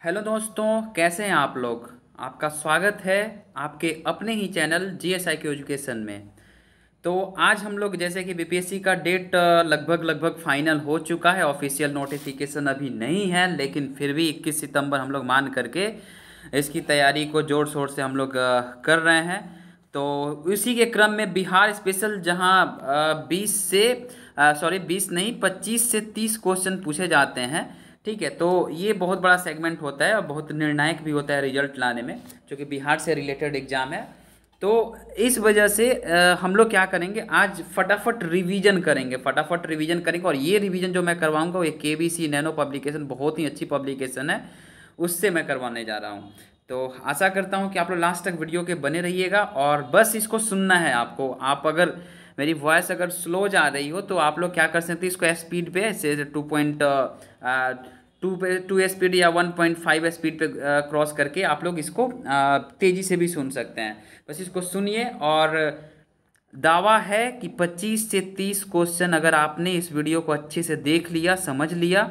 Hello दोस्तों, कैसे हैं आप लोग। आपका स्वागत है आपके अपने ही चैनल जीएसआई एजुकेशन में। तो आज हम लोग जैसे कि बीपीएससी का डेट लगभग लगभग फाइनल हो चुका है। ऑफिशियल नोटिफिकेशन अभी नहीं है, लेकिन फिर भी 21 सितंबर हम लोग मान करके इसकी तैयारी को जोर शोर से हम लोग कर रहे हैं। तो उसी के क्रम में बिहार स्पेशल, जहां 20 से 20 नहीं 25 से 30 क्वेश्चन पूछे जाते हैं। ठीक है, तो ये बहुत बड़ा सेगमेंट होता है और बहुत निर्णायक भी होता है रिजल्ट लाने में, जो कि बिहार से रिलेटेड एग्जाम है। तो इस वजह से हम लोग क्या करेंगे, आज फटाफट रिवीजन करेंगे, और ये रिवीजन जो मैं करवाऊंगा वो एक केबीसी नैनो पब्लिकेशन, बहुत ही अच्छी पब्लिकेशन है, उससे मैं करवाने जा रहा हूँ। तो आशा करता हूँ कि आप लोग लास्ट तक वीडियो के बने रहिएगा और बस इसको सुनना है आपको। आप अगर मेरी वॉइस अगर स्लो जा रही हो तो आप लोग क्या कर सकते हैं, इसको स्पीड पे से 2 स्पीड या 1.5 स्पीड पे क्रॉस करके आप लोग इसको तेज़ी से भी सुन सकते हैं। बस इसको सुनिए। और दावा है कि 25 से 30 क्वेश्चन अगर आपने इस वीडियो को अच्छे से देख लिया, समझ लिया,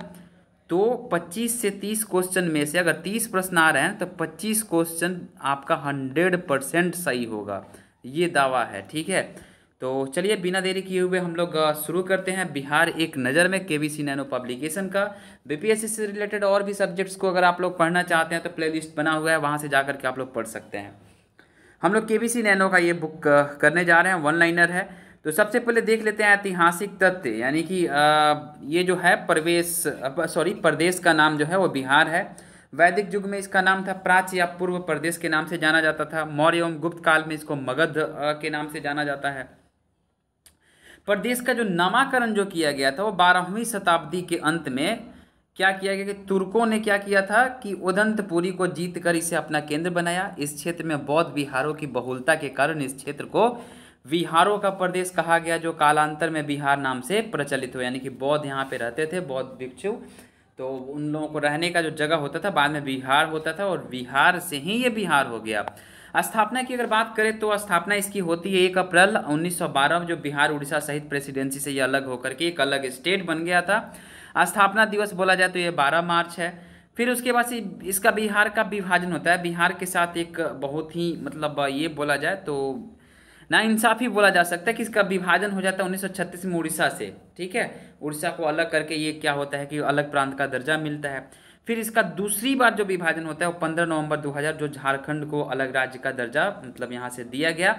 तो 25 से 30 क्वेश्चन में से अगर 30 प्रश्न आ रहे हैं तो 25 क्वेश्चन आपका 100% सही होगा। ये दावा है, ठीक है। तो चलिए बिना देरी किए हुए हम लोग शुरू करते हैं बिहार एक नज़र में, केबीसी नैनो पब्लिकेशन का। बीपीएससी से रिलेटेड और भी सब्जेक्ट्स को अगर आप लोग पढ़ना चाहते हैं तो प्लेलिस्ट बना हुआ है, वहाँ से जा करके आप लोग पढ़ सकते हैं। हम लोग केबीसी नैनो का ये बुक करने जा रहे हैं, वन लाइनर है। तो सबसे पहले देख लेते हैं ऐतिहासिक तथ्य, यानी कि ये जो है प्रदेश का नाम जो है वो बिहार है। वैदिक युग में इसका नाम था प्राच्य या पूर्व प्रदेश के नाम से जाना जाता था। मौर्य एवं गुप्त काल में इसको मगध के नाम से जाना जाता है। प्रदेश का जो नामाकरण जो किया गया था वो 12वीं शताब्दी के अंत में क्या किया गया कि तुर्कों ने क्या किया था कि उदंतपुरी को जीत कर इसे अपना केंद्र बनाया। इस क्षेत्र में बौद्ध विहारों की बहुलता के कारण इस क्षेत्र को विहारों का प्रदेश कहा गया, जो कालांतर में बिहार नाम से प्रचलित हुआ। यानी कि बौद्ध यहाँ पे रहते थे, बौद्ध भिक्षु, तो उन लोगों को रहने का जो जगह होता था बाद में बिहार होता था, और बिहार से ही ये बिहार हो गया। स्थापना की अगर बात करें तो स्थापना इसकी होती है 1 अप्रैल 1912 में, जो बिहार उड़ीसा सहित प्रेसिडेंसी से ये अलग होकर के एक अलग स्टेट बन गया था। स्थापना दिवस बोला जाए तो ये 12 मार्च है। फिर उसके बाद से इसका बिहार का विभाजन होता है। बिहार के साथ एक बहुत ही मतलब ये बोला जाए तो नाइंसाफ़ी बोला जा सकता है कि इसका विभाजन हो जाता है 1936 में उड़ीसा से। ठीक है, उड़ीसा को अलग करके ये क्या होता है कि अलग प्रांत का दर्जा मिलता है। फिर इसका दूसरी बार जो विभाजन होता है वो 15 नवंबर 2000, जो झारखंड को अलग राज्य का दर्जा मतलब यहाँ से दिया गया,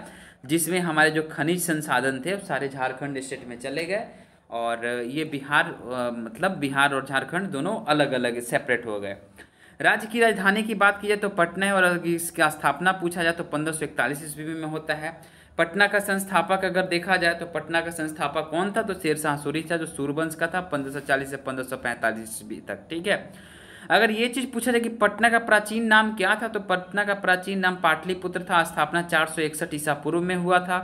जिसमें हमारे जो खनिज संसाधन थे वो सारे झारखंड स्टेट में चले गए, और ये बिहार मतलब बिहार और झारखंड दोनों अलग अलग सेपरेट हो गए। राज्य की राजधानी की बात की जाए तो पटना है, और अगर इसका स्थापना पूछा जाए तो 1541 ईस्वी में होता है। पटना का संस्थापक अगर देखा जाए तो पटना का संस्थापक कौन था, तो शेरशाह सूरी था, जो सूरवंश का था, 1540 से 1545 ईस्वी तक। ठीक है, अगर ये चीज़ पूछा जाए कि पटना का प्राचीन नाम क्या था, तो पटना का प्राचीन नाम पाटलिपुत्र था। स्थापना 461 ईसा पूर्व में हुआ था।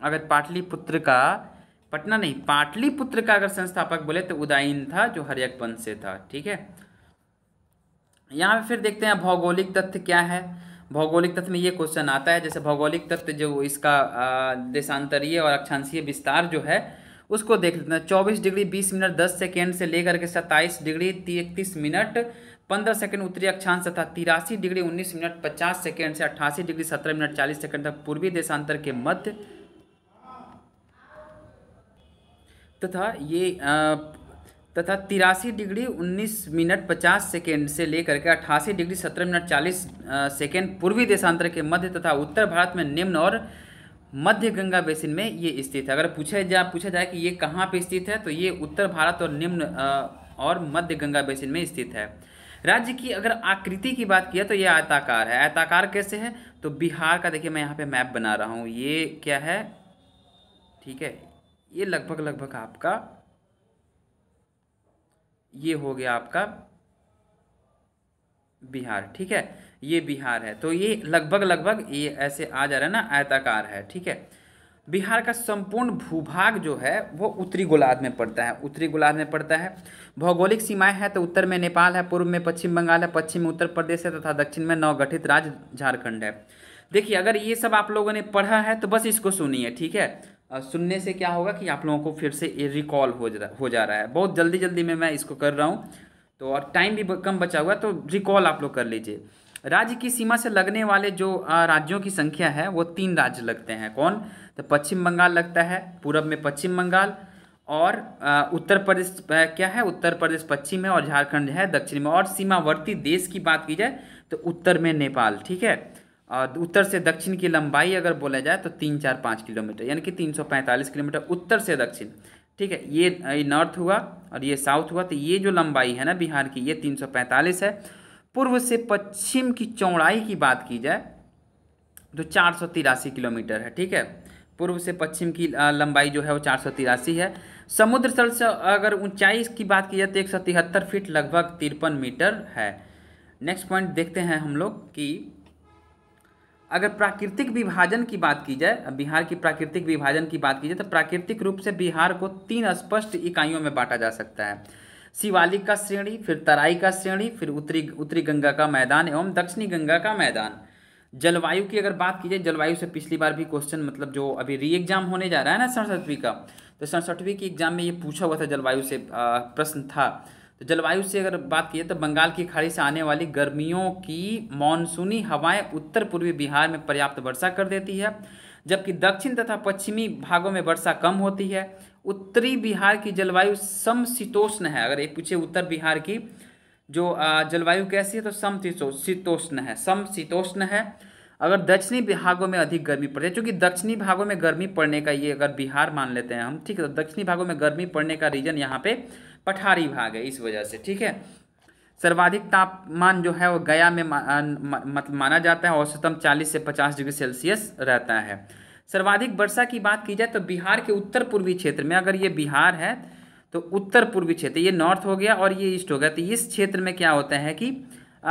अगर पाटलिपुत्र का, पटना नहीं पाटलिपुत्र का अगर संस्थापक बोले तो उदयन था, जो हर्यक वंश से था। ठीक है, यहाँ पे फिर देखते हैं भौगोलिक तथ्य क्या है। भौगोलिक तथ्य में ये क्वेश्चन आता है, जैसे भौगोलिक तथ्य जो इसका देशांतरीय और अक्षांशीय विस्तार जो है उसको देख लेते हैं। 24 डिग्री 20 मिनट 10 सेकेंड से लेकर के 27 डिग्री 31 मिनट 15 सेकेंड उत्तरी अक्षांश तथा 83 डिग्री 19 मिनट 50 सेकेंड से 88 डिग्री 17 मिनट 40 सेकेंड तक पूर्वी देशांतर के मध्य तथा ये तथा 83 डिग्री 19 मिनट 50 सेकेंड से लेकर के 88 डिग्री 17 मिनट 40 सेकेंड पूर्वी देशांतर के मध्य तथा उत्तर भारत में निम्न और मध्य गंगा बेसिन में ये स्थित है। अगर पूछा जाए कि ये कहाँ पे स्थित है, तो ये उत्तर भारत और निम्न और मध्य गंगा बेसिन में स्थित है। राज्य की अगर आकृति की बात किया तो ये आयताकार है। आयताकार कैसे है, तो बिहार का देखिए मैं यहाँ पे मैप बना रहा हूँ, ये क्या है, ठीक है, ये लगभग लगभग आपका ये हो गया आपका बिहार। ठीक है, ये बिहार है, तो ये लगभग लगभग ये ऐसे आ जा रहा है ना, आयताकार है। ठीक है, बिहार का संपूर्ण भूभाग जो है वो उत्तरी गोलार्ध में पड़ता है, उत्तरी गोलार्ध में पड़ता है। भौगोलिक सीमाएं हैं तो उत्तर में नेपाल है, पूर्व में पश्चिम बंगाल है, पश्चिम में उत्तर प्रदेश है तथा दक्षिण में नवगठित राज्य झारखंड है। देखिए अगर ये सब आप लोगों ने पढ़ा है तो बस इसको सुनिए। ठीक है, सुनने से क्या होगा कि आप लोगों को फिर से ये रिकॉल हो जा रहा है। बहुत जल्दी जल्दी में मैं इसको कर रहा हूँ, तो और टाइम भी कम बचा हुआ है, तो रिकॉल आप लोग कर लीजिए। राज्य की सीमा से लगने वाले जो राज्यों की संख्या है वो 3 राज्य लगते हैं। कौन? तो पश्चिम बंगाल लगता है, पूरब में पश्चिम बंगाल, और उत्तर प्रदेश क्या है, उत्तर प्रदेश पश्चिम में, और झारखंड है दक्षिण में। और सीमावर्ती देश की बात की जाए तो उत्तर में नेपाल, ठीक है। और उत्तर से दक्षिण की लंबाई अगर बोला जाए तो 3-4-5 किलोमीटर, यानी कि 345 किलोमीटर उत्तर से दक्षिण, ठीक है। ये नॉर्थ हुआ और ये साउथ हुआ, तो ये जो लंबाई है ना बिहार की, ये 345 है। पूर्व से पश्चिम की चौड़ाई की बात की जाए तो 483 किलोमीटर है, ठीक है। पूर्व से पश्चिम की लंबाई जो है वो 483 है। समुद्र तल से अगर ऊंचाई की बात की जाए तो 173 फीट लगभग 53 मीटर है। नेक्स्ट पॉइंट देखते हैं हम लोग कि अगर प्राकृतिक विभाजन की बात की जाए, बिहार की प्राकृतिक विभाजन की बात की जाए तो प्राकृतिक रूप से बिहार को 3 स्पष्ट इकाइयों में बांटा जा सकता है। शिवालिक का श्रेणी, फिर तराई का श्रेणी, फिर उत्तरी उत्तरी गंगा का मैदान एवं दक्षिणी गंगा का मैदान। जलवायु की अगर बात की जाए, जलवायु से पिछली बार भी क्वेश्चन, मतलब जो अभी री एग्जाम होने जा रहा है ना 67वीं का, तो 67वीं की एग्जाम में ये पूछा हुआ था, जलवायु से प्रश्न था। तो जलवायु से अगर बात की जाए तो बंगाल की खाड़ी से आने वाली गर्मियों की मानसूनी हवाएं उत्तर पूर्वी बिहार में पर्याप्त वर्षा कर देती है, जबकि दक्षिण तथा पश्चिमी भागों में वर्षा कम होती है। उत्तरी बिहार की जलवायु समशीतोष्ण है। अगर एक पूछे उत्तर बिहार की जो जलवायु कैसी है तो समशीतोष्ण है, समशीतोष्ण है। अगर दक्षिणी भागों में अधिक गर्मी पड़ती है, क्योंकि दक्षिणी भागों में गर्मी पड़ने का, ये अगर बिहार मान लेते हैं हम, ठीक है, तो दक्षिणी भागों में गर्मी पड़ने का रीजन यहाँ पे पठारी भाग है, इस वजह से, ठीक है। सर्वाधिक तापमान जो है वो गया में मतलब माना जाता है, औसतम 40 से 50 डिग्री सेल्सियस रहता है। सर्वाधिक वर्षा की बात की जाए तो बिहार के उत्तर पूर्वी क्षेत्र में, अगर ये बिहार है तो उत्तर पूर्वी क्षेत्र, ये नॉर्थ हो गया और ये ईस्ट हो गया, तो इस क्षेत्र में क्या होता है कि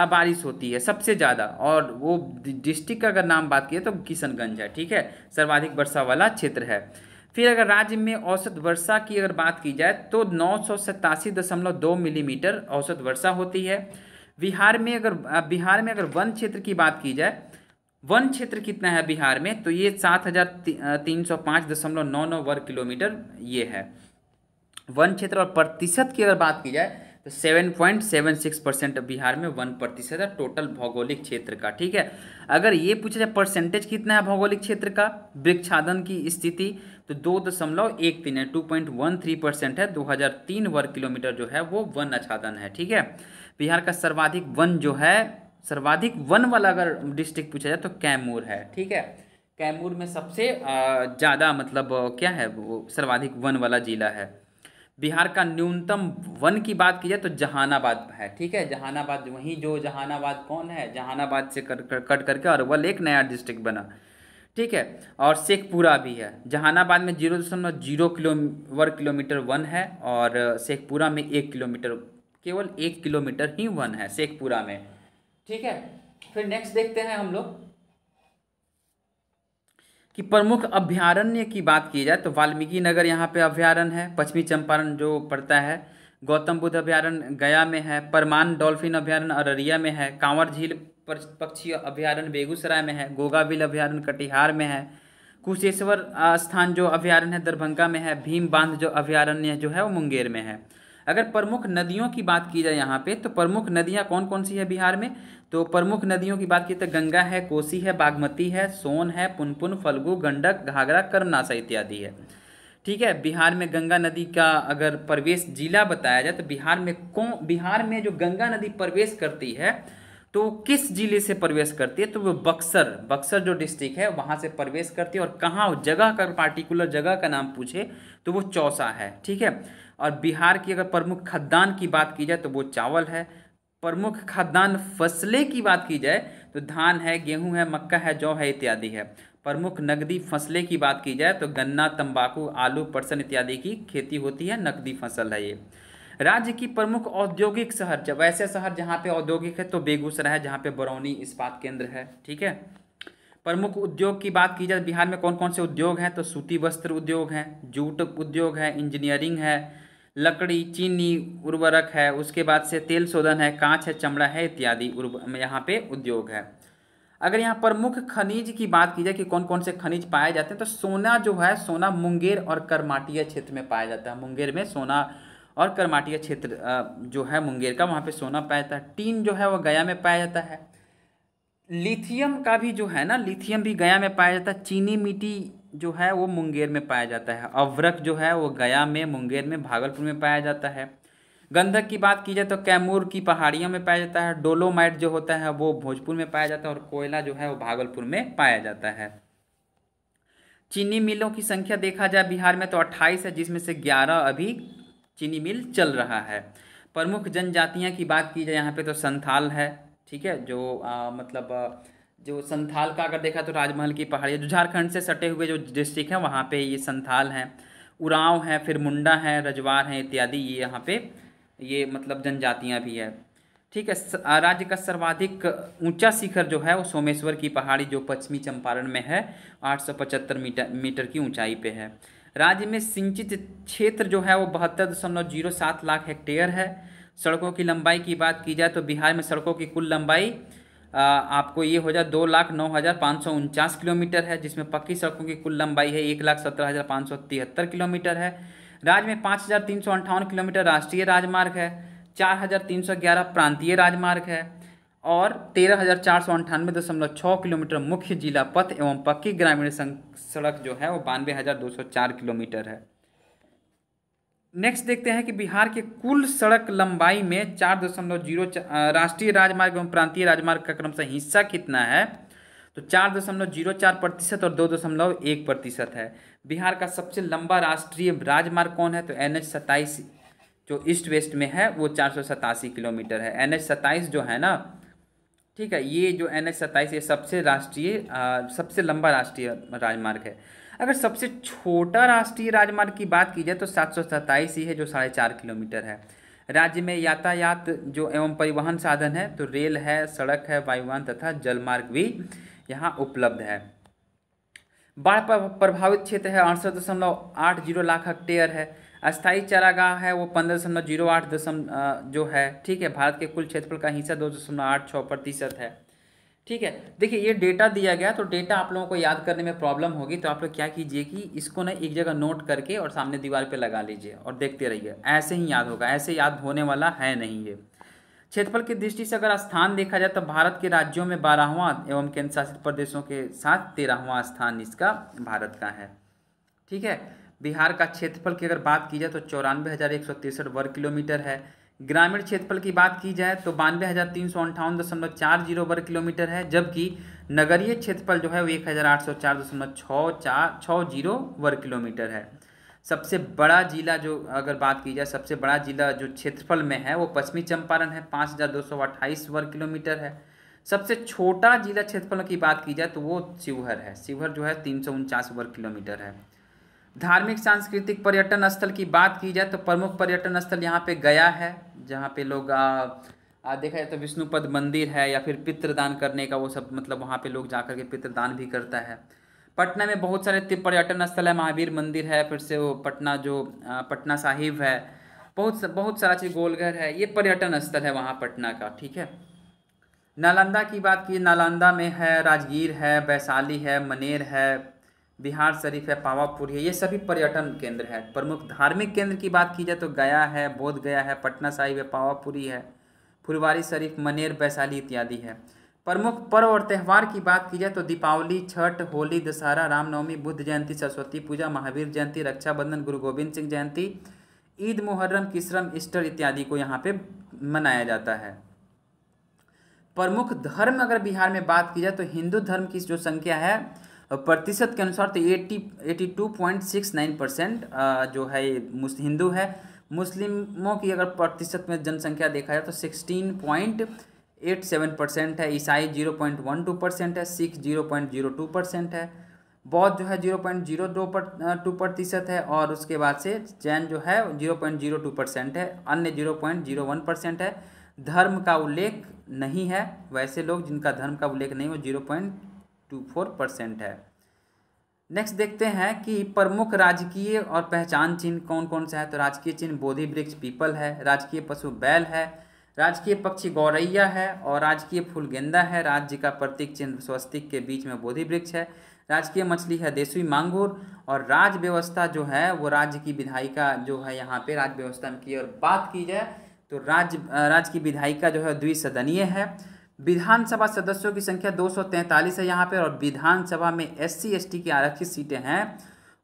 बारिश होती है सबसे ज़्यादा। और वो डिस्ट्रिक्ट का अगर नाम बात किए तो किशनगंज है, ठीक है, सर्वाधिक वर्षा वाला क्षेत्र है। फिर अगर राज्य में औसत वर्षा की अगर बात की जाए तो 987.2 मिलीमीटर औसत वर्षा होती है। बिहार में अगर वन क्षेत्र की बात की जाए, वन क्षेत्र कितना है बिहार में, तो ये 7305.99 वर्ग किलोमीटर ये है वन क्षेत्र। और प्रतिशत की अगर बात की जाए तो 7.76% बिहार में 1% है टोटल भौगोलिक क्षेत्र का, ठीक है। अगर ये पूछा जाए परसेंटेज कितना है भौगोलिक क्षेत्र का वृक्षाधन की स्थिति, तो 2.13 है, 2.13% है। 2003 वर्ग किलोमीटर जो है वो वन आच्छादन है, ठीक है। बिहार का सर्वाधिक वन वाला अगर डिस्ट्रिक्ट पूछा जाए तो कैमूर है, ठीक है। कैमूर में सबसे ज़्यादा मतलब क्या है, वो सर्वाधिक वन वाला जिला है। बिहार का न्यूनतम वन की बात की जाए तो जहानाबाद है, ठीक है। जहानाबाद, वहीं जो जहानाबाद कौन है, जहानाबाद से कट करके अरवल एक नया डिस्ट्रिक्ट बना, ठीक है। और शेखपुरा भी है। जहानाबाद में 0.0 वर्ग किलोमीटर वन है, और शेखपुरा में 1 किलोमीटर, केवल 1 किलोमीटर ही वन है शेखपुरा में, ठीक है। फिर नेक्स्ट देखते हैं हम लोग कि प्रमुख अभ्यारण्य की बात की जाए तो वाल्मीकि नगर यहाँ पे अभ्यारण्य है, पश्चिमी चंपारण जो पड़ता है, गौतम बुद्ध अभ्यारण्य गया में है, परमान डॉल्फिन अभ्यारण्य अररिया में है, कांवर झील पक्षी अभ्यारण्य बेगूसराय में है, गोगाबिल अभ्यारण्य कटिहार में है, कुशेश्वर स्थान जो अभ्यारण्य है दरभंगा में है, भीम बांध जो अभ्यारण्य जो है वो मुंगेर में है। अगर प्रमुख नदियों की बात की जाए यहाँ पे, तो प्रमुख नदियाँ कौन कौन सी है बिहार में, तो प्रमुख नदियों की बात की तो गंगा है, कोसी है, बागमती है, सोन है, पुनपुन, फल्गु, गंडक, घाघरा, कर्मनाशा इत्यादि है, ठीक है। बिहार में गंगा नदी का अगर प्रवेश जिला बताया जाए तो बिहार में जो गंगा नदी प्रवेश करती है तो किस जिले से प्रवेश करती है, तो वो बक्सर जो डिस्ट्रिक्ट है वहाँ से प्रवेश करती है। और कहाँ जगह का, पार्टिकुलर जगह का नाम पूछे तो वो चौसा है, ठीक है। और बिहार की अगर प्रमुख खाद्यान्न की बात की जाए तो वो चावल है। प्रमुख खाद्यान्न फसलें की बात की जाए तो धान है, गेहूं है, मक्का है, जौ है इत्यादि है। प्रमुख नकदी फसलें की बात की जाए तो गन्ना, तंबाकू, आलू, पटसन इत्यादि की खेती होती है, नकदी फसल है ये। राज्य की प्रमुख औद्योगिक शहर, जब ऐसे शहर जहाँ पे औद्योगिक है तो बेगूसराय है, जहाँ पे बरौनी इस्पात केंद्र है, ठीक है। प्रमुख उद्योग की बात की जाए बिहार में कौन कौन से उद्योग हैं, तो सूती वस्त्र उद्योग है, जूट उद्योग है, इंजीनियरिंग है, लकड़ी, चीनी, उर्वरक है, उसके बाद से तेल शोधन है, कांच है, चमड़ा है इत्यादि यहाँ पे उद्योग है। अगर यहाँ प्रमुख खनिज की बात की जाए कि कौन कौन से खनिज पाए जाते हैं, तो सोना जो है, सोना मुंगेर और करमाटिया क्षेत्र में पाया जाता है। मुंगेर में सोना और करमाटिया क्षेत्र जो है मुंगेर का, वहाँ पे सोना पाया जाता है। टीन जो है वो गया में पाया जाता है। लिथियम का भी जो है ना, लिथियम भी गया में पाया जाता है। चीनी मिट्टी जो है वो मुंगेर में पाया जाता है। अभ्रक जो है वो गया में, मुंगेर में, भागलपुर में पाया जाता है। गंधक की बात की जाए तो कैमूर की पहाड़ियों में पाया जाता है। डोलोमाइट जो होता है वो भोजपुर में पाया जाता है, और कोयला जो है वो भागलपुर में पाया जाता है। चीनी मिलों की संख्या देखा जाए बिहार में तो 28 है, जिसमें से 11 अभी चीनी मिल चल रहा है। प्रमुख जनजातियां की बात की जाए यहाँ पे तो संथाल है, ठीक है, जो जो संथाल का अगर देखा तो राजमहल की पहाड़ी, जो झारखंड से सटे हुए जो डिस्ट्रिक्ट हैं वहाँ पे ये संथाल हैं। उरांव है, फिर मुंडा है, रजवार हैं इत्यादि, ये यहाँ पे ये जनजातियाँ भी है, ठीक है। राज्य का सर्वाधिक ऊंचा शिखर जो है वो सोमेश्वर की पहाड़ी, जो पश्चिमी चंपारण में है, 875 मीटर की ऊंचाई पे है। राज्य में सिंचित क्षेत्र जो है वो 72.07 लाख हेक्टेयर है। सड़कों की लंबाई की बात की जाए तो बिहार में सड़कों की कुल लंबाई आपको ये हो जाए 2,09,549 किलोमीटर है, जिसमें पक्की सड़कों की कुल लंबाई है 1,17,573 किलोमीटर है। राज्य में 5,358 किलोमीटर राष्ट्रीय राजमार्ग है, 4,311 प्रांतीय राजमार्ग है, और 13,498.6 किलोमीटर मुख्य जिला पथ एवं पक्की ग्रामीण सड़क जो है वो 92,204 किलोमीटर है। नेक्स्ट देखते हैं कि बिहार के कुल सड़क लंबाई में 4.0 राष्ट्रीय राजमार्ग एवं प्रांतीय राजमार्ग का क्रमशः हिस्सा कितना है, तो 4.04% और 2.1% है। बिहार का सबसे लंबा राष्ट्रीय राजमार्ग कौन है, तो NH-27 जो ईस्ट वेस्ट में है वो 487 किलोमीटर है। NH-27 जो है ना, ठीक है, ये जो NH-27 ये सबसे लंबा राष्ट्रीय राजमार्ग है। अगर सबसे छोटा राष्ट्रीय राजमार्ग की बात की जाए तो 727 ही है, जो 4.5 किलोमीटर है। राज्य में यातायात जो एवं परिवहन साधन है तो रेल है, सड़क है, वायुयान तथा जलमार्ग भी यहाँ उपलब्ध है। बाढ़ प्रभावित क्षेत्र है 68.80 लाख हेक्टेयर है। अस्थायी चारागाह है वो 15.08 जो है, ठीक है। भारत के कुल क्षेत्रफल का हिस्सा 2.86% है, ठीक है। देखिए ये डेटा दिया गया, तो डेटा आप लोगों को याद करने में प्रॉब्लम होगी, तो आप लोग क्या कीजिए कि इसको ना एक जगह नोट करके और सामने दीवार पे लगा लीजिए और देखते रहिए, ऐसे ही याद होगा। ऐसे याद होने वाला है नहीं ये। क्षेत्रफल की दृष्टि से अगर स्थान देखा जाए तो भारत के राज्यों में 12वां एवं केंद्र शासित प्रदेशों के साथ 13वां स्थान इसका भारत का है, ठीक है। बिहार का क्षेत्रफल की अगर बात की जाए तो 94,163 वर्ग किलोमीटर है। ग्रामीण क्षेत्रफल की बात की जाए तो 92,358.40 वर्ग किलोमीटर है, जबकि नगरीय क्षेत्रफल जो है वो 1,804.60 वर्ग किलोमीटर है। सबसे बड़ा जिला जो अगर बात की जाए, सबसे बड़ा जिला जो क्षेत्रफल में है वो पश्चिमी चंपारण है, 5,228 वर्ग किलोमीटर है। सबसे छोटा जिला क्षेत्रफल की बात की जाए तो वो शिवहर है। शिवहर जो है 349 वर्ग किलोमीटर है। धार्मिक सांस्कृतिक पर्यटन स्थल की बात की जाए तो प्रमुख पर्यटन स्थल यहाँ पे गया है, जहाँ पे लोग देखा जाए तो विष्णुपद मंदिर है, या फिर पितृदान करने का वो सब वहाँ पे लोग जाकर के पितृदान भी करता है। पटना में बहुत सारे पर्यटन स्थल है, महावीर मंदिर है, फिर से वो पटना जो पटना साहिब है, बहुत सारा चीज़, गोलघर है, ये पर्यटन स्थल है वहाँ पटना का, ठीक है। नालंदा की बात की, नालंदा में है, राजगीर है, वैशाली है, मनेर है, बिहार शरीफ है, पावापुरी है, ये सभी पर्यटन केंद्र है। प्रमुख धार्मिक केंद्र की बात की जाए तो गया है, बोध गया है, पटना साहिब है, पावापुरी है, फुलवारी शरीफ, मनेर, वैशाली इत्यादि है। प्रमुख पर्व और त्यौहार की बात की जाए तो दीपावली, छठ, होली, दशहरा, रामनवमी, बुद्ध जयंती, सरस्वती पूजा, महावीर जयंती, रक्षाबंधन, गुरु गोविंद सिंह जयंती, ईद, मुहर्रम, किस्रम, ईस्टर इत्यादि को यहाँ पे मनाया जाता है। प्रमुख धर्म अगर बिहार में बात की जाए तो हिंदू धर्म की जो संख्या है प्रतिशत के अनुसार तो 82.69% जो है हिंदू है। मुस्लिमों की अगर प्रतिशत में जनसंख्या देखा जाए तो 16.87% है। ईसाई 0.12% है। सिख 0.02% है। बौद्ध जो है 0.02% है, और उसके बाद से जैन जो है 0.02% है। अन्य 0.01% है। धर्म का उल्लेख नहीं है, वैसे लोग जिनका धर्म का उल्लेख नहीं वो 0.24% है। नेक्स्ट देखते हैं कि प्रमुख राजकीय और पहचान चिन्ह कौन कौन सा है। तो राजकीय चिन्ह बोधि वृक्ष पीपल है, राजकीय पशु बैल है, राजकीय पक्षी गौरैया है, और राजकीय फूल गेंदा है। राज्य का प्रतीक चिन्ह स्वस्तिक के बीच में बोधि वृक्ष है। राजकीय मछली है देसी मांगुर। और राज्य व्यवस्था जो है वो राज्य की विधायिका जो है यहाँ पे राज्य व्यवस्था की और बात की जाए तो राज्य की विधायिका जो है द्विसदनीय है। विधानसभा सदस्यों की संख्या 243 है यहाँ पे। और विधानसभा में SC ST की आरक्षित सीटें हैं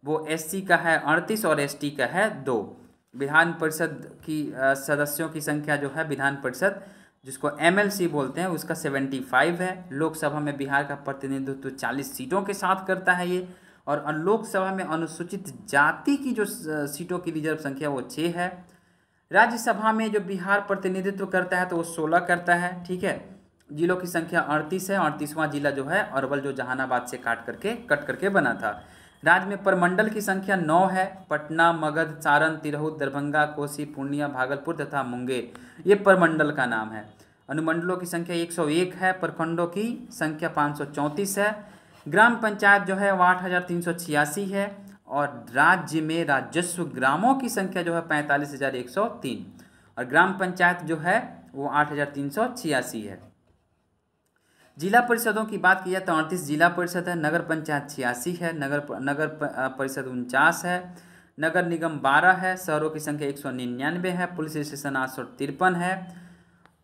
वो SC का है 38 और ST का है 2। विधान परिषद की सदस्यों की संख्या जो है विधान परिषद जिसको MLC बोलते हैं उसका 75 है। लोकसभा में बिहार का प्रतिनिधित्व 40 सीटों के साथ करता है ये। और लोकसभा में अनुसूचित जाति की जो सीटों की रिजर्व संख्या वो 6 है। राज्यसभा में जो बिहार प्रतिनिधित्व करता है तो वो 16 करता है। ठीक है, जिलों की संख्या 38 है। 38वां जिला जो है अरवल जो जहानाबाद से कट करके बना था। राज्य में प्रमंडल की संख्या 9 है। पटना, मगध, सारण, तिरहुत, दरभंगा, कोसी, पूर्णिया, भागलपुर तथा मुंगेर ये प्रमंडल का नाम है। अनुमंडलों की संख्या 101 है। प्रखंडों की संख्या 534 है। ग्राम पंचायत जो है वो 8386 है। और राज्य में राजस्व ग्रामों की संख्या जो है 45,103 और ग्राम पंचायत जो है वो 8,386 है। जिला परिषदों की बात की जाए तो 38 जिला परिषद है। नगर पंचायत 86 है। नगर परिषद 49 है। नगर निगम 12 है। शहरों की संख्या 199 है। पुलिस स्टेशन 853 है।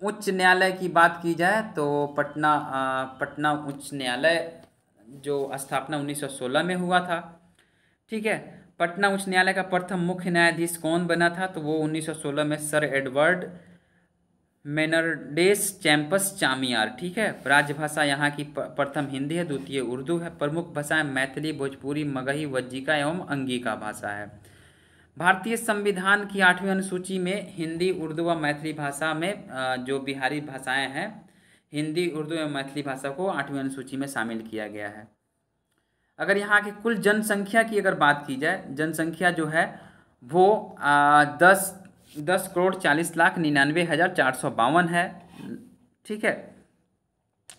उच्च न्यायालय की बात की जाए तो पटना उच्च न्यायालय जो स्थापना 1916 में हुआ था। ठीक है, पटना उच्च न्यायालय का प्रथम मुख्य न्यायाधीश कौन बना था तो वो 1916 में सर एडवर्ड मेनर्डेस चैम्पस चामियार। ठीक है, राजभाषा यहाँ की प्रथम हिंदी है, द्वितीय उर्दू है। प्रमुख भाषाएं मैथिली, भोजपुरी, मगही, वज्जिका एवं अंगिका भाषा है। भारतीय संविधान की 8वीं अनुसूची में हिंदी, उर्दू व मैथिली भाषा में जो बिहारी भाषाएं हैं हिंदी, उर्दू एवं मैथिली भाषा को 8वीं अनुसूची में शामिल किया गया है। अगर यहाँ की कुल जनसंख्या की अगर बात की जाए, जनसंख्या जो है वो 10,40,99,452 है। ठीक है,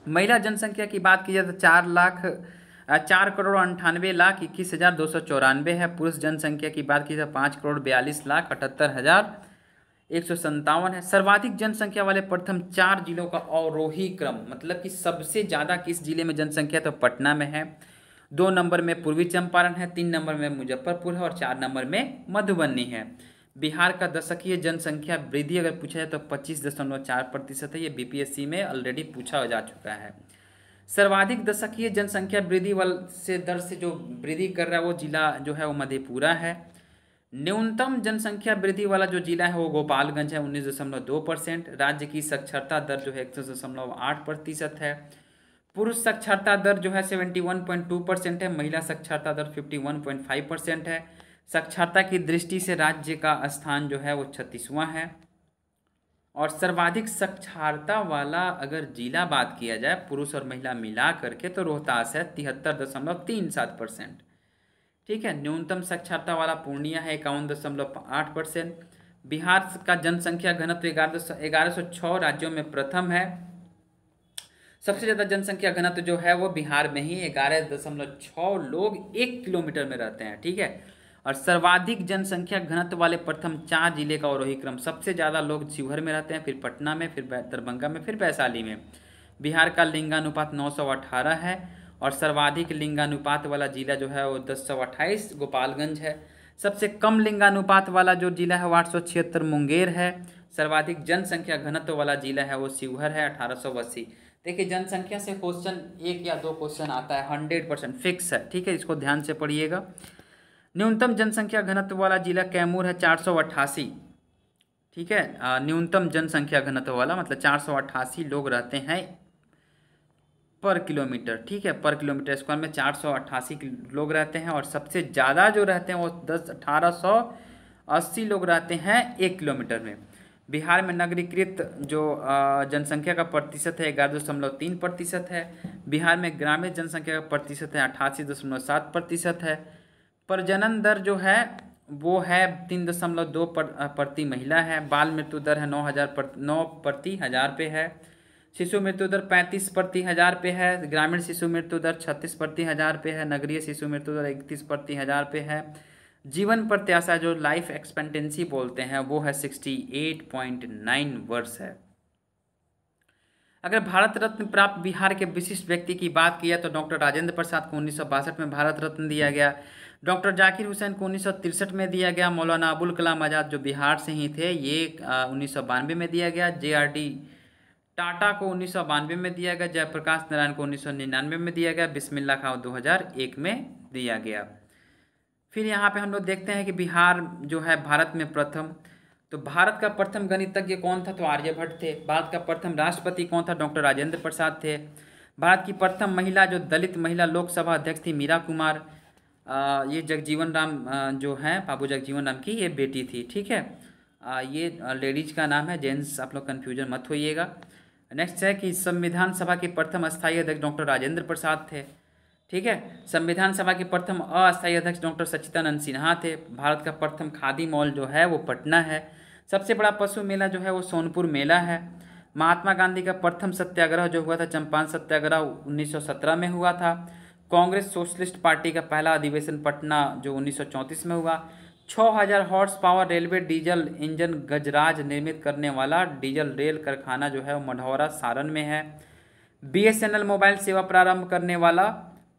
महिला जनसंख्या की बात की जाए तो 4,98,21,294 है। पुरुष जनसंख्या की बात की जाए 5,42,78,157 है। सर्वाधिक जनसंख्या वाले प्रथम 4 जिलों का अवरोही क्रम मतलब कि सबसे ज़्यादा किस जिले में जनसंख्या तो पटना में है। 2 नंबर में पूर्वी चंपारण है। 3 नंबर में मुजफ्फरपुर है और 4 नंबर में मधुबनी है। बिहार का दशकीय जनसंख्या वृद्धि अगर पूछा जाए तो 25.4% है। ये BPSC में ऑलरेडी पूछा जा चुका है। सर्वाधिक दशकीय जनसंख्या वृद्धि दर से जो वृद्धि कर रहा है वो जिला जो है वो मधेपुरा है। न्यूनतम जनसंख्या वृद्धि वाला जो जिला है वो गोपालगंज है 19.2%। राज्य की साक्षरता दर जो है 61.8% है। पुरुष साक्षरता दर जो है 71.2% है। महिला साक्षरता दर 51.5% है। साक्षरता की दृष्टि से राज्य का स्थान जो है वो 36वां है। और सर्वाधिक साक्षरता वाला अगर जिला बात किया जाए पुरुष और महिला मिला करके तो रोहतास है 73.37%। ठीक है, न्यूनतम साक्षरता वाला पूर्णिया है 51.8%। बिहार का जनसंख्या घनत्व 1106 राज्यों में प्रथम है। सबसे ज़्यादा जनसंख्या घनत्व जो है वो बिहार में ही 11.6 लोग 1 किलोमीटर में रहते हैं। ठीक है, और सर्वाधिक जनसंख्या घनत्व वाले प्रथम 4 जिले का अवरोही क्रम, सबसे ज़्यादा लोग शिवहर में रहते हैं, फिर पटना में, फिर दरभंगा में, फिर वैशाली में। बिहार का लिंगानुपात 918 है और सर्वाधिक लिंगानुपात वाला जिला जो है वो 1028 गोपालगंज है। सबसे कम लिंगानुपात वाला जो जिला है वो 876 मुंगेर है। सर्वाधिक जनसंख्या घनत्व वाला जिला है वो शिवहर है 1880। देखिए, जनसंख्या से क्वेश्चन 1 या 2 क्वेश्चन आता है, 100% फिक्स है। ठीक है, इसको ध्यान से पढ़िएगा। न्यूनतम जनसंख्या घनत्व वाला जिला कैमूर है 488। ठीक है, न्यूनतम जनसंख्या घनत्व वाला मतलब 488 लोग रहते हैं पर किलोमीटर। ठीक है, पर किलोमीटर स्क्वायर में 488 लोग रहते हैं। और सबसे ज़्यादा जो रहते हैं वो 1880 लोग रहते हैं 1 किलोमीटर में। बिहार में नगरीकृत जो जनसंख्या का प्रतिशत है 11.3% है। बिहार में ग्रामीण जनसंख्या का प्रतिशत है 88.7% है। प्रजनन दर जो है वो है 3.2 प्रति महिला है। बाल मृत्यु दर है 9 प्रति हज़ार पे है। शिशु मृत्यु दर 35 प्रति हज़ार पे है। ग्रामीण शिशु मृत्यु दर 36 प्रति हज़ार पे है। नगरीय शिशु मृत्यु दर 31 प्रति हज़ार पे है। जीवन प्रत्याशा जो लाइफ एक्सपेक्टेंसी बोलते हैं वो है 68.9 वर्ष है। अगर भारत रत्न प्राप्त बिहार के विशिष्ट व्यक्ति की बात की जाए तो डॉक्टर राजेंद्र प्रसाद को 1962 में भारत रत्न दिया गया। डॉक्टर जाकिर हुसैन को 1963 में दिया गया। मौलाना अबुल कलाम आज़ाद जो बिहार से ही थे, ये 1992 में दिया गया। JRD टाटा को 1992 में दिया गया। जयप्रकाश नारायण को 1999 में दिया गया। बिस्मिल्लाह खां 2001 में दिया गया। फिर यहाँ पे हम लोग देखते हैं कि बिहार जो है भारत में प्रथम, तो भारत का प्रथम गणितज्ञ कौन था, तो आर्यभट्ट थे। भारत का प्रथम राष्ट्रपति कौन था, डॉक्टर राजेंद्र प्रसाद थे। भारत की प्रथम महिला जो दलित महिला लोकसभा अध्यक्ष थी, मीरा कुमार। ये जगजीवन राम जो हैं, बाबू जगजीवन राम की ये बेटी थी। ठीक है, ये लेडीज का नाम है, जेंट्स आप लोग कन्फ्यूजन मत होइएगा। नेक्स्ट है कि संविधान सभा के प्रथम अस्थायी अध्यक्ष डॉक्टर राजेंद्र प्रसाद थे। ठीक है, संविधान सभा के प्रथम अस्थायी अध्यक्ष डॉक्टर सच्चिदानंद सिन्हा थे। भारत का प्रथम खादी मॉल जो है वो पटना है। सबसे बड़ा पशु मेला जो है वो सोनपुर मेला है। महात्मा गांधी का प्रथम सत्याग्रह जो हुआ था, चंपारण सत्याग्रह 1917 में हुआ था। कांग्रेस सोशलिस्ट पार्टी का पहला अधिवेशन पटना जो 1934 में हुआ। 6000 horse power railway diesel engine Gajraj निर्मित करने वाला डीजल रेल कारखाना जो है वो मढ़ौरा सारण में है। BSNL मोबाइल सेवा प्रारंभ करने वाला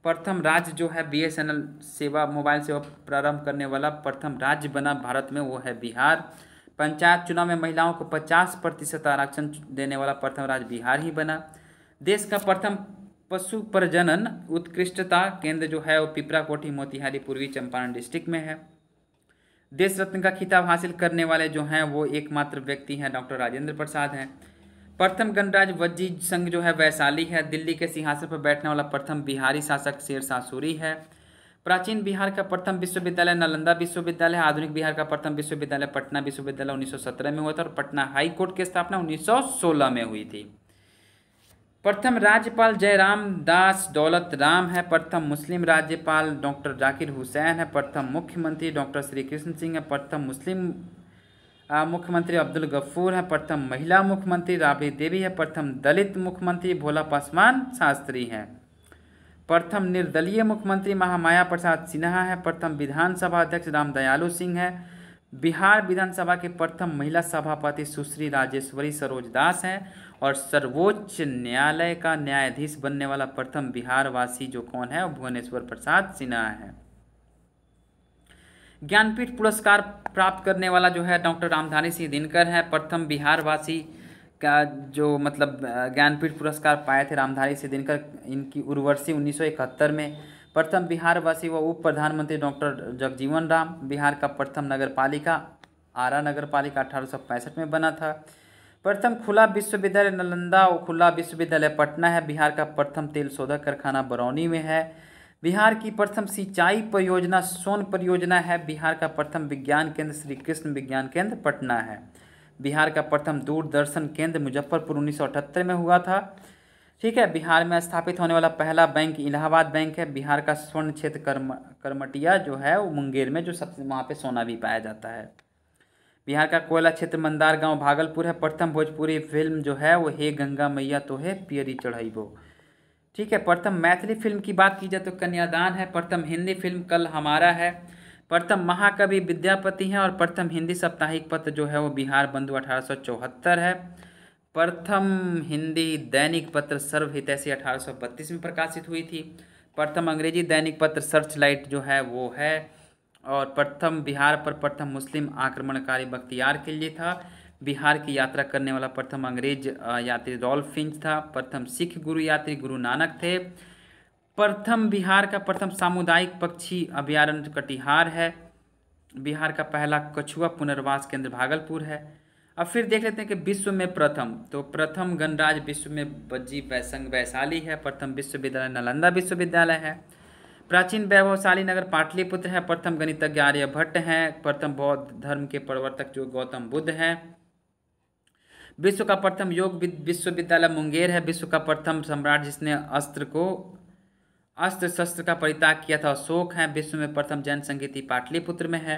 प्रथम राज्य जो है, BSNL सेवा मोबाइल सेवा प्रारंभ करने वाला प्रथम राज्य बना भारत में, वो है बिहार। पंचायत चुनाव में महिलाओं को 50% आरक्षण देने वाला प्रथम राज्य बिहार ही बना। देश का प्रथम पशु प्रजनन उत्कृष्टता केंद्र जो है वो पिपरा कोठी मोतिहारी पूर्वी चंपारण डिस्ट्रिक्ट में है। देश रत्न का खिताब हासिल करने वाले जो हैं वो एकमात्र व्यक्ति हैं डॉक्टर राजेंद्र प्रसाद हैं। प्रथम गणराज्य वज्जी संघ जो है वैशाली है। दिल्ली के सिंहासन पर बैठने वाला प्रथम बिहारी शासक शेरशाह सूरी है। प्राचीन बिहार का प्रथम विश्वविद्यालय नालंदा विश्वविद्यालय है। आधुनिक बिहार का प्रथम विश्वविद्यालय पटना विश्वविद्यालय 1917 में हुआ था और पटना हाई कोर्ट की स्थापना 1916 में हुई थी। प्रथम राज्यपाल जयराम दास दौलत राम है। प्रथम मुस्लिम राज्यपाल डॉक्टर जाकिर हुसैन है। प्रथम मुख्यमंत्री डॉक्टर श्री कृष्ण सिंह है। प्रथम मुस्लिम मुख्यमंत्री अब्दुल गफूर है। प्रथम महिला मुख्यमंत्री राबड़ी देवी है। प्रथम दलित मुख्यमंत्री भोला पासवान शास्त्री हैं। प्रथम निर्दलीय मुख्यमंत्री महामाया प्रसाद सिन्हा है। प्रथम विधानसभा अध्यक्ष रामदयालु सिंह है। बिहार विधानसभा के प्रथम महिला सभापति सुश्री राजेश्वरी सरोज दास हैं। और सर्वोच्च न्यायालय का न्यायाधीश बनने वाला प्रथम बिहार वासी जो कौन है, वो भुवनेश्वर प्रसाद सिन्हा है। ज्ञानपीठ पुरस्कार प्राप्त करने वाला जो है डॉक्टर रामधारी सिंह दिनकर है। प्रथम बिहारवासी का जो मतलब ज्ञानपीठ पुरस्कार पाए थे रामधारी सिंह दिनकर, इनकी उर्वशी 1971 में। प्रथम बिहारवासी व उप प्रधानमंत्री डॉक्टर जगजीवन राम। बिहार का प्रथम नगर पालिका आरा नगर पालिका 1865 में बना था। प्रथम खुला विश्वविद्यालय नालंदा और खुला विश्वविद्यालय पटना है। बिहार का प्रथम तेल शोधक कारखाना बरौनी में है। बिहार की प्रथम सिंचाई परियोजना सोन परियोजना है। बिहार का प्रथम विज्ञान केंद्र श्री कृष्ण विज्ञान केंद्र पटना है। बिहार का प्रथम दूरदर्शन केंद्र मुजफ्फरपुर 1978 में हुआ था। ठीक है, बिहार में स्थापित होने वाला पहला बैंक इलाहाबाद बैंक है। बिहार का स्वर्ण क्षेत्र करमटिया जो है वो मुंगेर में, जो सबसे वहाँ पे सोना भी पाया जाता है। बिहार का कोयला क्षेत्र मंदार गांव भागलपुर है। प्रथम भोजपुरी फिल्म जो है वो हे गंगा मैया तो है पियरी चढ़ाइबो। ठीक है, प्रथम मैथिली फिल्म की बात की जाए तो कन्यादान है। प्रथम हिंदी फिल्म कल हमारा है। प्रथम महाकवि विद्यापति हैं। और प्रथम हिंदी साप्ताहिक पत्र जो है वो बिहार बंधु 1874 है। प्रथम हिंदी दैनिक पत्र सर्वहितैषी 1832 में प्रकाशित हुई थी। प्रथम अंग्रेजी दैनिक पत्र सर्चलाइट जो है वो है। और प्रथम बिहार पर प्रथम मुस्लिम आक्रमणकारी बख्तियार खिलजी था। बिहार की यात्रा करने वाला प्रथम अंग्रेज यात्री रॉल्फ फिंच था। प्रथम सिख गुरु यात्री गुरु नानक थे। प्रथम बिहार का प्रथम सामुदायिक पक्षी अभयारण्य कटिहार है। बिहार का पहला कछुआ पुनर्वास केंद्र भागलपुर है। अब फिर देख लेते हैं कि विश्व में प्रथम, तो प्रथम गणराज्य विश्व में वज्जी संघ वैशाली है। प्रथम विश्वविद्यालय नालंदा विश्वविद्यालय है। प्राचीन वैभवशाली नगर पाटलिपुत्र है। प्रथम गणितज्ञ आर्यभट्ट हैं। प्रथम बौद्ध धर्म के प्रवर्तक जो गौतम बुद्ध हैं। विश्व का प्रथम योग विश्वविद्यालय मुंगेर है। विश्व का प्रथम सम्राट जिसने अस्त्र शस्त्र का परित्याग किया था अशोक हैं। विश्व में प्रथम जैन संगीति पाटलिपुत्र में है।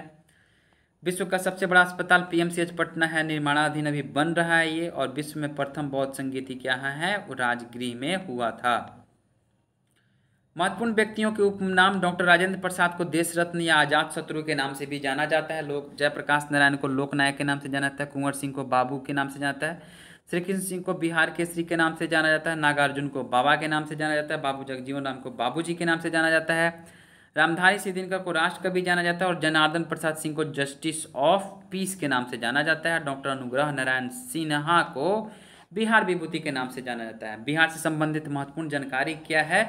विश्व का सबसे बड़ा अस्पताल PMCH पटना है, निर्माणाधीन अभी बन रहा है ये। और विश्व में प्रथम बौद्ध संगीति क्या है, वो राजगृह में हुआ था। महत्वपूर्ण व्यक्तियों के उपनाम, डॉक्टर राजेंद्र प्रसाद को देश रत्न या आजाद शत्रु के नाम से भी जाना जाता है। लोग जयप्रकाश नारायण को लोकनायक के नाम से जाना जाता है। कुंवर सिंह को बाबू के नाम से जाना जाता है। श्री कृष्ण सिंह को बिहार केसरी के नाम से जाना जाता है। नागार्जुन को बाबा के नाम से जाना जाता है। बाबू जगजीवन राम को बाबूजी के नाम से जाना जाता है। रामधारी सिंह को राष्ट्र कवि जाना जाता है। और जनार्दन प्रसाद सिंह को जस्टिस ऑफ पीस के नाम से जाना जाता है। डॉक्टर अनुग्रह नारायण सिन्हा को बिहार विभूति के नाम से जाना जाता है। बिहार से संबंधित महत्वपूर्ण जानकारी क्या है,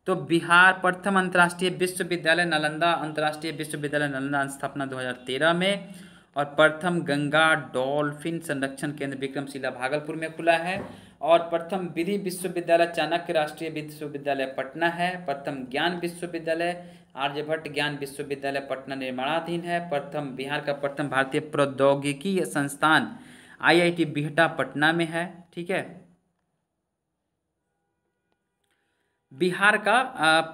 तो बिहार प्रथम अंतर्राष्ट्रीय विश्वविद्यालय नालंदा अंतर्राष्ट्रीय विश्वविद्यालय नालंदा स्थापना 2013 में, और प्रथम गंगा डॉल्फिन संरक्षण केंद्र विक्रमशिला भागलपुर में खुला है। और प्रथम विधि विश्वविद्यालय चाणक्य राष्ट्रीय विश्वविद्यालय पटना है। प्रथम ज्ञान विश्वविद्यालय आर्यभट्ट ज्ञान विश्वविद्यालय पटना निर्माणाधीन है। प्रथम बिहार का प्रथम भारतीय प्रौद्योगिकी संस्थान IIT बिहटा पटना में है। ठीक है। बिहार का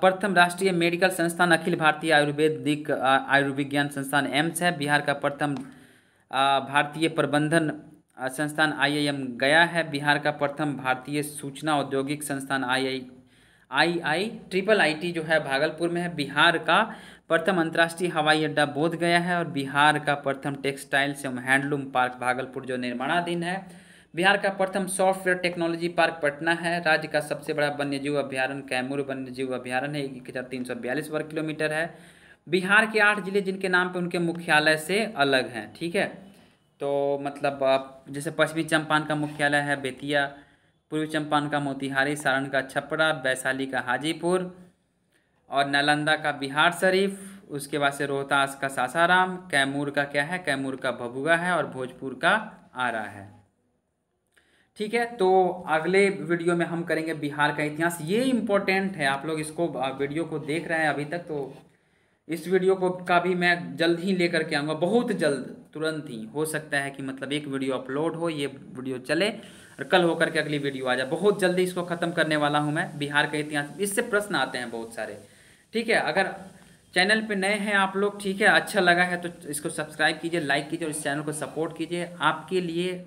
प्रथम राष्ट्रीय मेडिकल संस्थान अखिल भारतीय आयुर्वेदिक आयुर्विज्ञान संस्थान एम्स है। बिहार का प्रथम भारतीय प्रबंधन संस्थान IIM गया है। बिहार का प्रथम भारतीय सूचना औद्योगिक संस्थान IIIT जो है भागलपुर में है। बिहार का प्रथम अंतर्राष्ट्रीय हवाई अड्डा बोध गया है। और बिहार का प्रथम टेक्सटाइल्स एवं हैंडलूम पार्क भागलपुर जो निर्माणाधीन है। बिहार का प्रथम सॉफ्टवेयर टेक्नोलॉजी पार्क पटना है। राज्य का सबसे बड़ा वन्यजीव अभ्यारण्य कैमूर वन्यजीव अभ्यारण्य है, 1342 वर्ग किलोमीटर है। बिहार के 8 जिले जिनके नाम पे उनके मुख्यालय से अलग हैं। ठीक है। तो मतलब जैसे पश्चिमी चंपारण का मुख्यालय है बेतिया, पूर्वी चंपारण का मोतिहारी, सारण का छपरा, वैशाली का हाजीपुर, और नालंदा का बिहार शरीफ, उसके बाद से रोहतास का सासाराम, कैमूर का क्या है, कैमूर का भभुआ है, और भोजपुर का आरा है। ठीक है। तो अगले वीडियो में हम करेंगे बिहार का इतिहास। ये इम्पोर्टेंट है, आप लोग इसको वीडियो को देख रहे हैं अभी तक, तो इस वीडियो को का भी मैं जल्द ही लेकर के आऊँगा, बहुत जल्द, तुरंत ही। हो सकता है कि मतलब एक वीडियो अपलोड हो, ये वीडियो चले और कल होकर के अगली वीडियो आ जाए। बहुत जल्दी इसको ख़त्म करने वाला हूँ मैं, बिहार का इतिहास। इससे प्रश्न आते हैं बहुत सारे। ठीक है। अगर चैनल पे नए हैं आप लोग, ठीक है, अच्छा लगा है तो इसको सब्सक्राइब कीजिए, लाइक कीजिए और इस चैनल को सपोर्ट कीजिए। आपके लिए,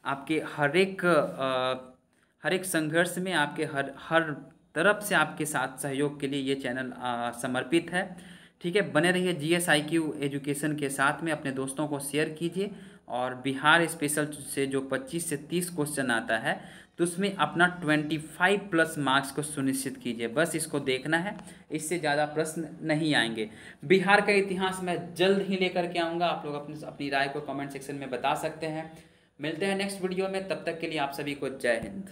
आपके हर एक संघर्ष में, आपके हर तरफ से आपके साथ सहयोग के लिए ये चैनल समर्पित है। ठीक है। बने रहिए GSIQ एजुकेशन के साथ में, अपने दोस्तों को शेयर कीजिए। और बिहार स्पेशल से जो 25 से 30 क्वेश्चन आता है, तो उसमें अपना 25+ मार्क्स को सुनिश्चित कीजिए। बस इसको देखना है, इससे ज़्यादा प्रश्न नहीं आएंगे। बिहार का इतिहास मैं जल्द ही लेकर के आऊँगा। आप लोग अपनी राय को कमेंट सेक्शन में बता सकते हैं। मिलते हैं नेक्स्ट वीडियो में, तब तक के लिए आप सभी को जय हिंद।